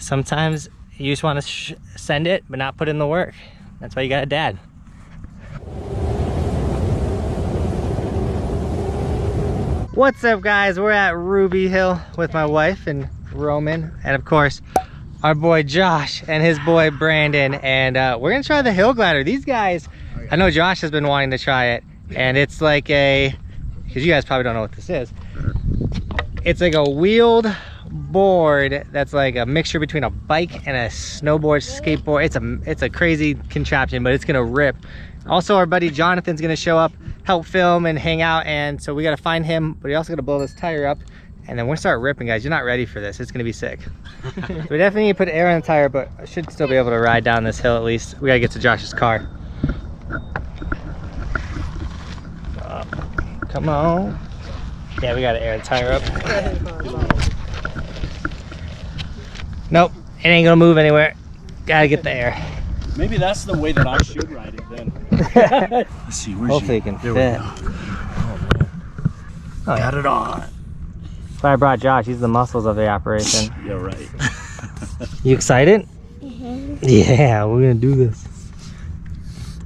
Sometimes you just want to send it, but not put in the work. That's why you got a dad. What's up, guys? We're at Ruby Hill with my wife and Roman, and of course, our boy Josh and his boy Brandon. And we're gonna try the hill glider. These guys, I know Josh has been wanting to try it, and it's like a, because you guys probably don't know what this is. It's like a wheeled board that's like a mixture between a bike and a snowboard skateboard. It's a crazy contraption, but it's gonna rip. Also, our buddy Jonathan's gonna show up, help film and hang out, and so we gotta find him, but we also gotta blow this tire up, and then we'll start ripping, guys. You're not ready for this. It's gonna be sick. So we definitely need to put air in the tire, but I should still be able to ride down this hill at least. We gotta get to Josh's car. Come on. Yeah, we gotta air the tire up. Nope, it ain't gonna move anywhere. Gotta get the air. Maybe that's the way that I should ride it then. Let's see, where's hopefully it can fit. Oh, man. Oh, got it on. That's why I brought Josh. He's the muscles of the operation. Yeah, right. You excited? Mm-hmm. Yeah, we're gonna do this.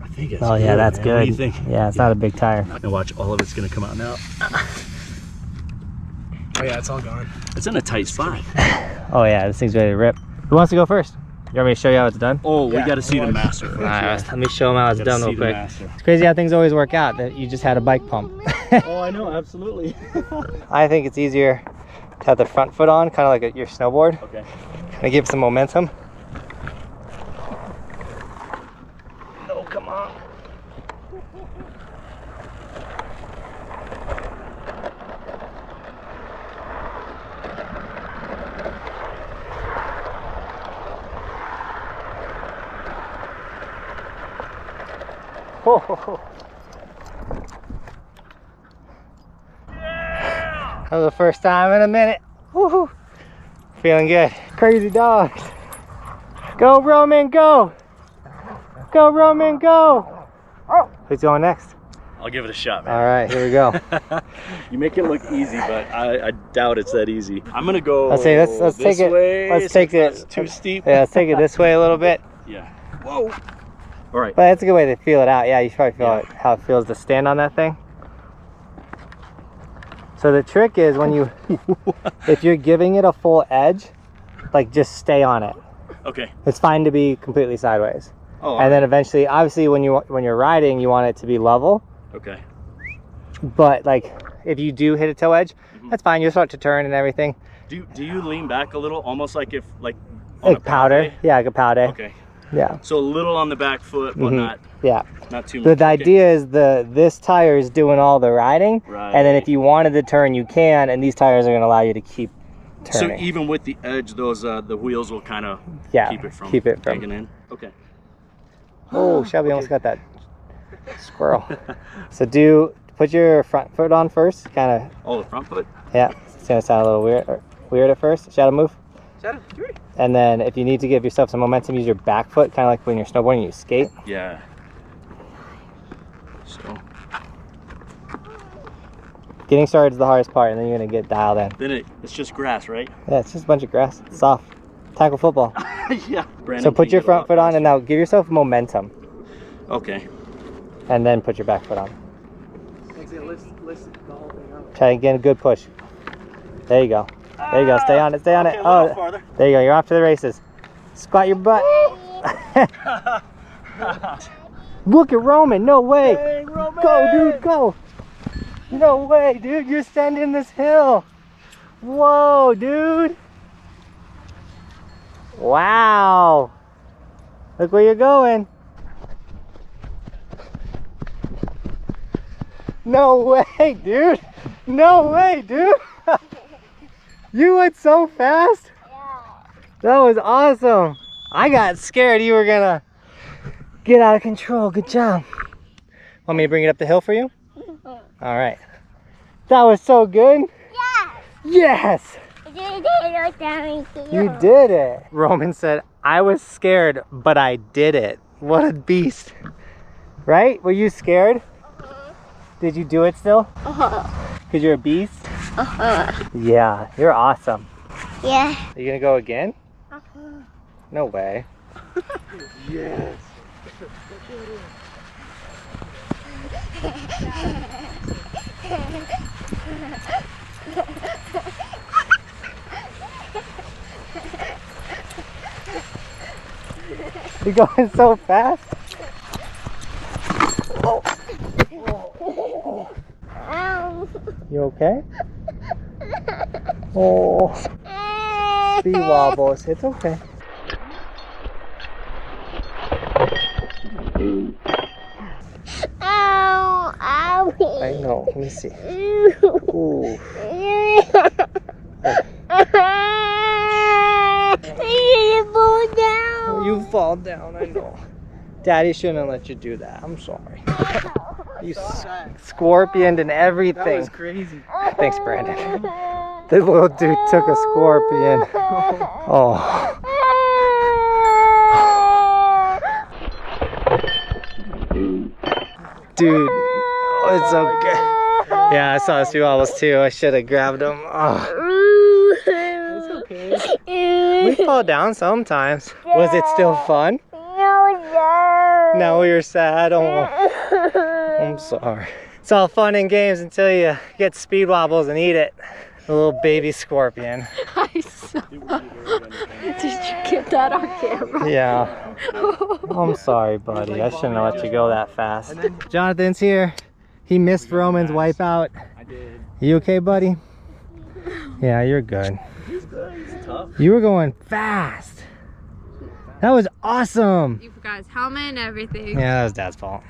I think it's oh, yeah, that's man. good. What do you think? Yeah, it's not a big tire. And watch, all of it's gonna come out now. Oh yeah, it's all gone. It's in a tight spot. Oh yeah, this thing's ready to rip. Who wants to go first? You want me to show you how it's done? Oh, yeah, we gotta see the master first. All right, let me show him how it's done real quick. It's crazy how things always work out, that you just had a bike pump. Oh, I know, absolutely. I think it's easier to have the front foot on, kind of like your snowboard. Okay. Kind of give some momentum. Oh, come on. Oh. Yeah. That was the first time in a minute. Woohoo. Feeling good. Crazy dogs. Go, Roman, go. Go, Roman, go. Who's going next? I'll give it a shot, man. All right, here we go. You make it look easy, but I doubt it's that easy. I'm gonna go. Let's say let's take it. Let's take it. It's too steep. Yeah, let's take it this way a little bit. Yeah. Whoa. All right. But that's a good way to feel it out. Yeah, you should probably feel how it feels to stand on that thing. So the trick is when you, if you're giving it a full edge, like just stay on it. Okay. It's fine to be completely sideways. Oh. And then eventually, obviously, when you're riding, you want it to be level. Okay. But like, if you do hit a toe edge, that's fine. You'll start to turn and everything. Do you lean back a little, almost like if like powder? Yeah, like a powder. Okay. Yeah. So a little on the back foot, but not too much. The idea is this tire is doing all the riding, and then if you wanted to turn, you can, and these tires are going to allow you to keep turning. So even with the edge, those the wheels will kind of keep it from digging in. Okay. Oh, Shelby almost got that squirrel. So put your front foot on first, kind of. Oh, the front foot. Yeah, it's going to sound a little weird at first. Shadow move. And then if you need to give yourself some momentum, use your back foot, kind of like when you're snowboarding, you skate. Yeah. So. Getting started is the hardest part, and then you're going to get dialed in. Then it's just grass, right? Yeah, it's just a bunch of grass. It's soft. Tackle football. Yeah. Brandon, so put your front foot on, and now give yourself momentum. Okay. And then put your back foot on. Try and get a good push. There you go. There you go. Stay on it. Stay on it. Oh, farther. There you go. You're off to the races. Squat your butt. Look at Roman. No way. Dang, Roman. Go, dude. Go. No way, dude. You're sending this hill. Whoa, dude. Wow. Look where you're going. No way, dude. No way, dude. You went so fast. Yeah. That was awesome. I got scared you were gonna get out of control. Good job. Want me to bring it up the hill for you? Mm-hmm. All right. That was so good. Yes. Yes. You did it. Roman said, I was scared, but I did it. What a beast. Right? Were you scared? Did you do it still? Because you're a beast? Yeah, you're awesome. Yeah. Are you gonna go again? No way. Yes. You're going so fast. Oh. You okay? Oh. Speed wobbles. It's okay. I know. Let me see. Ooh. You fall down. I know. Daddy shouldn't have let you do that. I'm sorry. You scorpioned and everything. That was crazy. Thanks, Brandon. The little dude took a scorpion. Oh. Dude, it's okay. Yeah, I saw the speed wobbles too. I should have grabbed him. Oh. It's okay. We fall down sometimes. Was it still fun? Now you're sad. Oh, I'm sorry. It's all fun and games until you get speed wobbles and eat it. A little baby scorpion. I saw. Did you get that on camera? Yeah. I'm sorry, buddy. I shouldn't have let you go that fast. Jonathan's here. He missed Roman's wipeout. I did. You okay, buddy? Yeah, you're good. He's good. He's tough. You were going fast. That was awesome. You forgot his helmet and everything. Yeah, that was Dad's fault.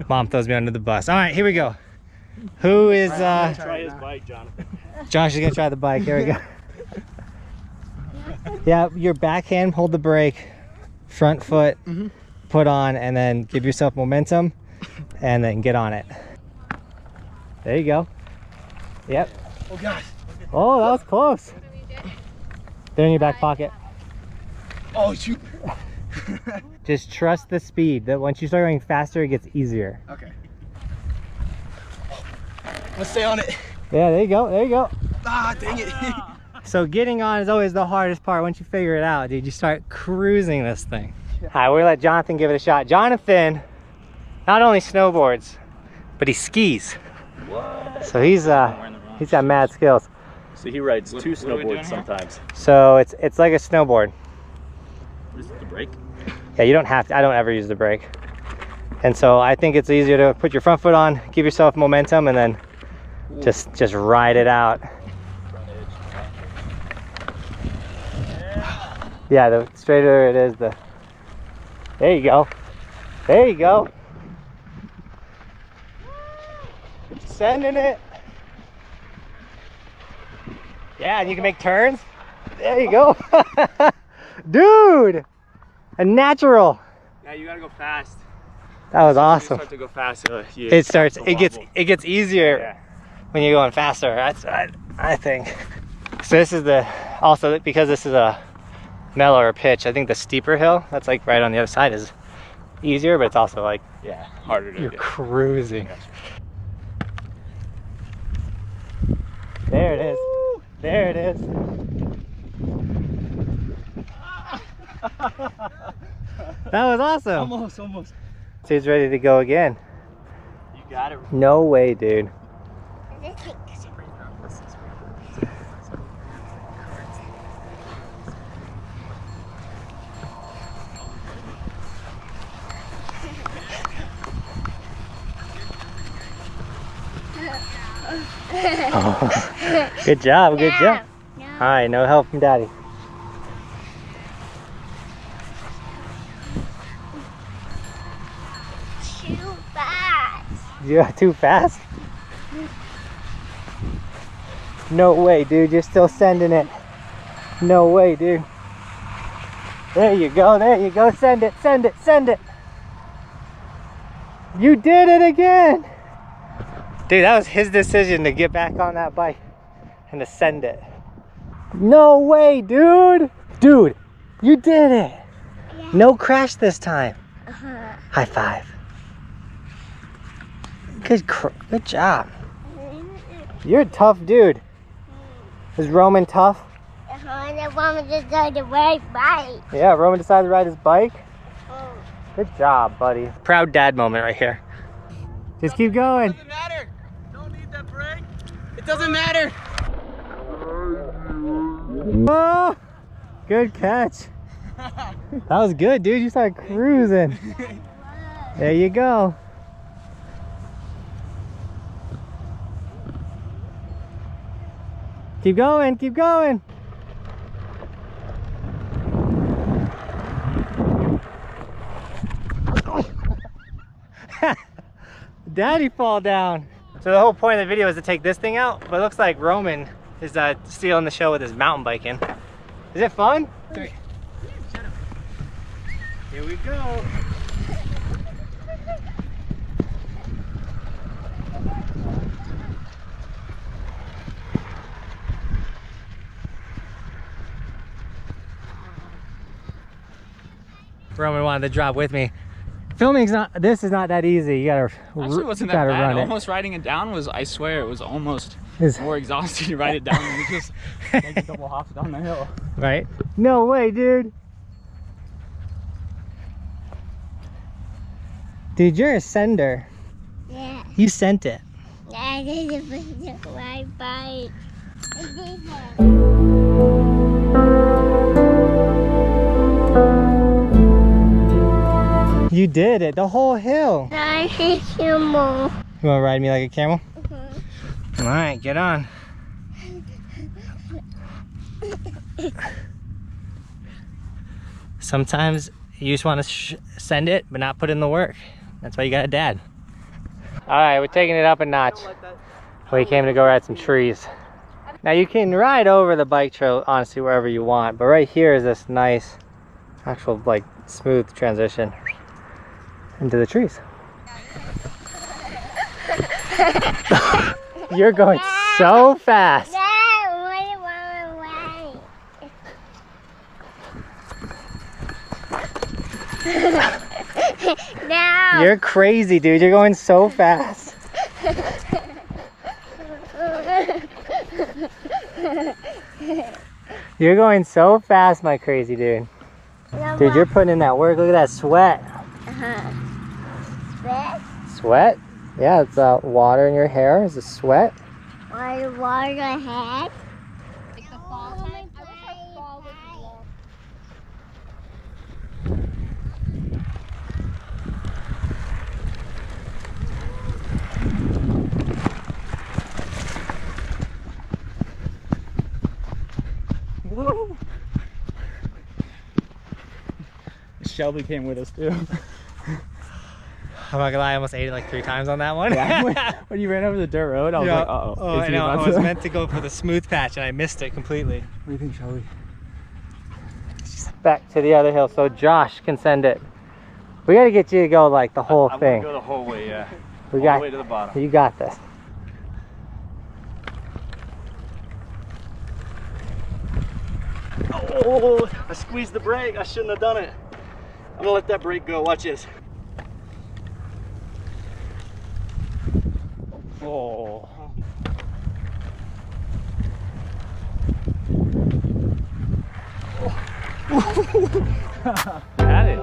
Mom throws me under the bus. All right, here we go. Who is Try his bike, Jonathan. Josh is gonna try the bike. Here we go. Yeah, your backhand, hold the brake, front foot, put on, and then give yourself momentum, and then get on it. There you go. Yep. Oh gosh. Oh, that was close. They're in your back pocket. Oh shoot. Just trust the speed. That once you start going faster, it gets easier. Okay. Let's stay on it. Yeah, there you go. There you go. Ah, dang it. So getting on is always the hardest part. Once you figure it out, dude, you start cruising this thing. All right, we're gonna let Jonathan give it a shot. Jonathan not only snowboards, but he skis. What? So he's got mad skills. So he rides two snowboards sometimes. So it's like a snowboard. What is it, the brake? Yeah, you don't have to. I don't ever use the brake. And so I think it's easier to put your front foot on, give yourself momentum, and then just ride it out. Yeah, the straighter it is, the... There you go. There you go. Sending it. Yeah, and you can make turns. There you go. Dude! A natural. Yeah, you gotta go fast. That was awesome. You start to go fast. It gets easier when you're going faster. That's I think. So this is also because this is a mellower pitch. I think the steeper hill that's like right on the other side is easier, but it's also like harder to you're do. cruising. There it is. There it is. That was awesome. Almost. So he's ready to go again. You got it. No way, dude. Oh, good job, good job. All right, no help from Daddy. Too fast. You got too fast? No way, dude. You're still sending it. No way, dude. There you go. There you go. Send it. Send it. Send it. You did it again. Dude, that was his decision to get back on that bike and to send it. No way, dude. Dude, you did it. Yeah. No crash this time. High five. Good job. You're a tough dude. Is Roman tough? Yeah. The woman decided to ride bike. Yeah, Roman decided to ride his bike. Oh. Good job, buddy. Proud dad moment right here. Just keep going. It doesn't matter. Don't need that brake. It doesn't matter. Oh, good catch. That was good, dude. You started cruising. There you go. Keep going, keep going. Daddy fall down. So the whole point of the video is to take this thing out, but it looks like Roman is stealing the show with his mountain biking. Is it fun? Here we go. Roman wanted to drop with me. Filming's not, this is not that easy. You gotta, actually wasn't that bad. Almost riding it down was, I swear, it was almost more exhausting to ride it down than just like a couple hops down the hill. Right? No way, dude. Dude, you're a sender. Yeah. You sent it. I didn't ride bike. I did that. You did it, the whole hill. I hate you more. You wanna ride me like a camel? Mm-hmm. All right, get on. Sometimes you just want to send it, but not put in the work. That's why you got a dad. All right, we're taking it up a notch. We came to go ride some trees. Now you can ride over the bike trail, honestly, wherever you want, but right here is this nice, actual like smooth transition into the trees. You're going so fast. No. You're crazy, dude. You're going so fast. You're going so fast, my crazy dude. Dude, you're putting in that work. Look at that sweat. Sweat? Sweat? Yeah, it's water in your hair. Is it sweat? Water head? Whoa. Shelby came with us too. I'm not gonna lie, I almost ate it like 3 times on that one. Yeah, when you ran over the dirt road, I was like, uh-oh. Oh, I know. I was meant to go for the smooth patch and I missed it completely. What do you think, Shelby? Back to the other hill so Josh can send it. We gotta get you to go like the whole thing. I'm gonna go the whole way, yeah. All the way to the bottom. You got this. Oh, I squeezed the brake. I shouldn't have done it. I'm gonna let that brake go. Watch this. Oh. Got it.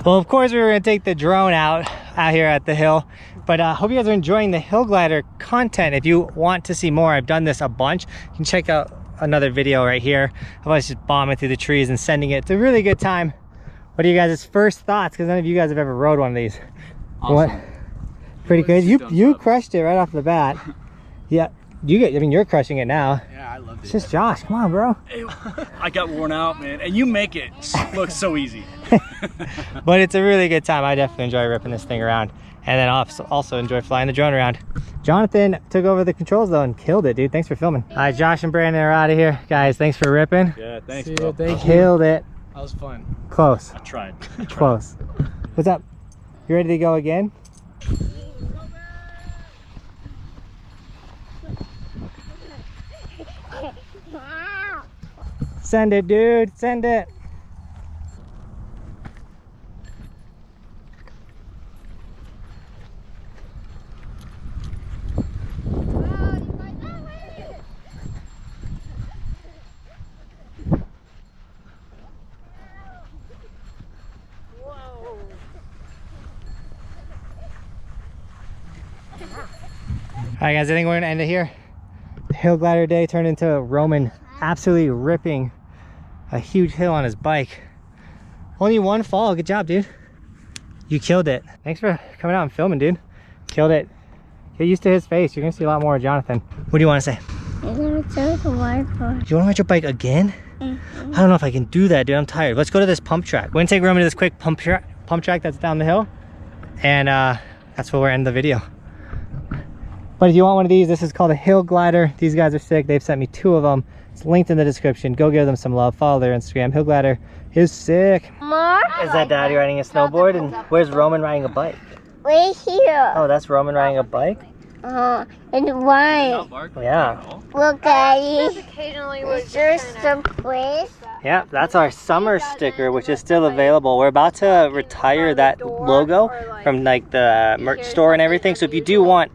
Well, of course we were gonna take the drone out here at the hill, but hope you guys are enjoying the hill glider content. If you want to see more, I've done this a bunch. You can check out another video right here of us just bombing through the trees and sending it. It's a really good time. What are you guys' first thoughts? Because none of you guys have ever rode one of these. Awesome. What? Pretty crazy. You crushed it right off the bat. Yeah, I mean, you're crushing it now. Yeah, I loved it. It's just Josh. Come on, bro. I got worn out, man, and you make it look so easy. But it's a really good time. I definitely enjoy ripping this thing around, and then also enjoy flying the drone around. Jonathan took over the controls though and killed it, dude. Thanks for filming. All right, Josh and Brandon are out of here, guys. Thanks for ripping. Yeah, thanks, See bro. ya, thank you. Killed it. That was fun. Close. I tried. Close. What's up? You ready to go again? Send it, dude. Send it. All right, guys, I think we're gonna end it here. The hill glider day turned into Roman absolutely ripping a huge hill on his bike. Only one fall. Good job, dude. You killed it. Thanks for coming out and filming, dude. Killed it. Get used to his face. You're gonna see a lot more of Jonathan. What do you want to say? I want to take a bike park. Do you want to ride your bike again? Mm-hmm. I don't know if I can do that, dude. I'm tired. Let's go to this pump track. We're gonna take Roman to this quick pump track that's down the hill, and that's where we're ending the video. But if you want one of these, this is called a hill glider. These guys are sick. They've sent me 2 of them. It's linked in the description. Go give them some love. Follow their Instagram. Hill glider is sick. More? Is that Daddy riding a snowboard? And where's Roman riding a bike? Right here. Oh, that's Roman riding a bike? And why? Yeah. Look, Daddy. Occasionally Is there some place? Yeah, that's our summer sticker, which is still available. We're about to retire that logo from like the merch store and everything. So if you do want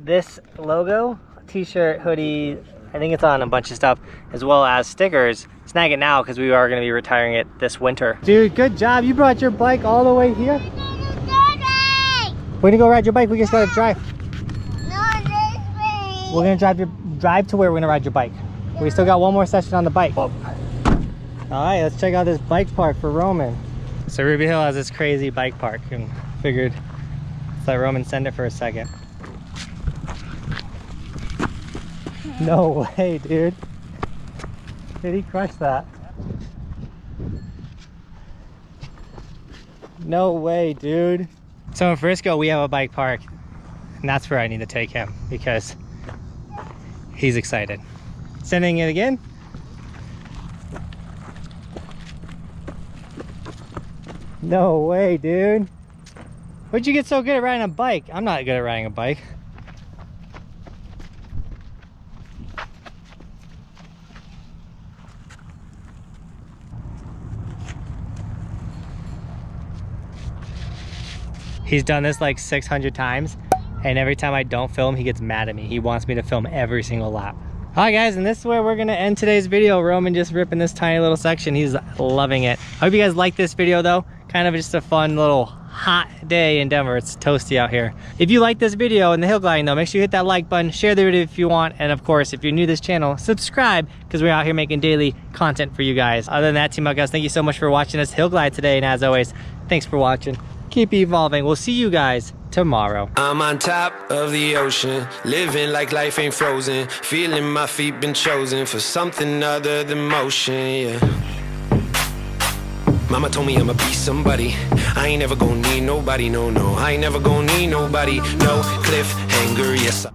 this logo, t-shirt, hoodie, I think it's on a bunch of stuff, as well as stickers, snag it now because we are going to be retiring it this winter. Dude, good job. You brought your bike all the way here. We're gonna go ride your bike. We just gotta drive. No, this way. We're gonna drive to where we're gonna ride your bike. We still got one more session on the bike. All right, let's check out this bike park for Roman. So Ruby Hill has this crazy bike park, and figured let's let Roman send it for a second. No way, dude. Did he crush that? No way, dude. So in Frisco, we have a bike park, and that's where I need to take him because he's excited. Sending it again. No way, dude. Where'd you get so good at riding a bike? I'm not good at riding a bike. He's done this like 600 times, and every time I don't film, he gets mad at me. He wants me to film every single lap. All right, guys, and this is where we're gonna end today's video. Roman just ripping this tiny little section. He's loving it. I hope you guys like this video though. Kind of just a fun little hot day in Denver. It's toasty out here. If you like this video and the hill gliding though, make sure you hit that like button, share the video if you want, and of course, if you're new to this channel, subscribe, because we're out here making daily content for you guys. Other than that, Team Buckhouse, thank you so much for watching us hill glide today, and as always, thanks for watching. Keep evolving. We'll see you guys tomorrow. I'm on top of the ocean, living like life ain't frozen, feeling my feet been chosen for something other than motion, yeah. Mama told me I'ma be somebody, I ain't never gonna need nobody, no, I ain't never gonna need nobody, no cliffhanger, yes.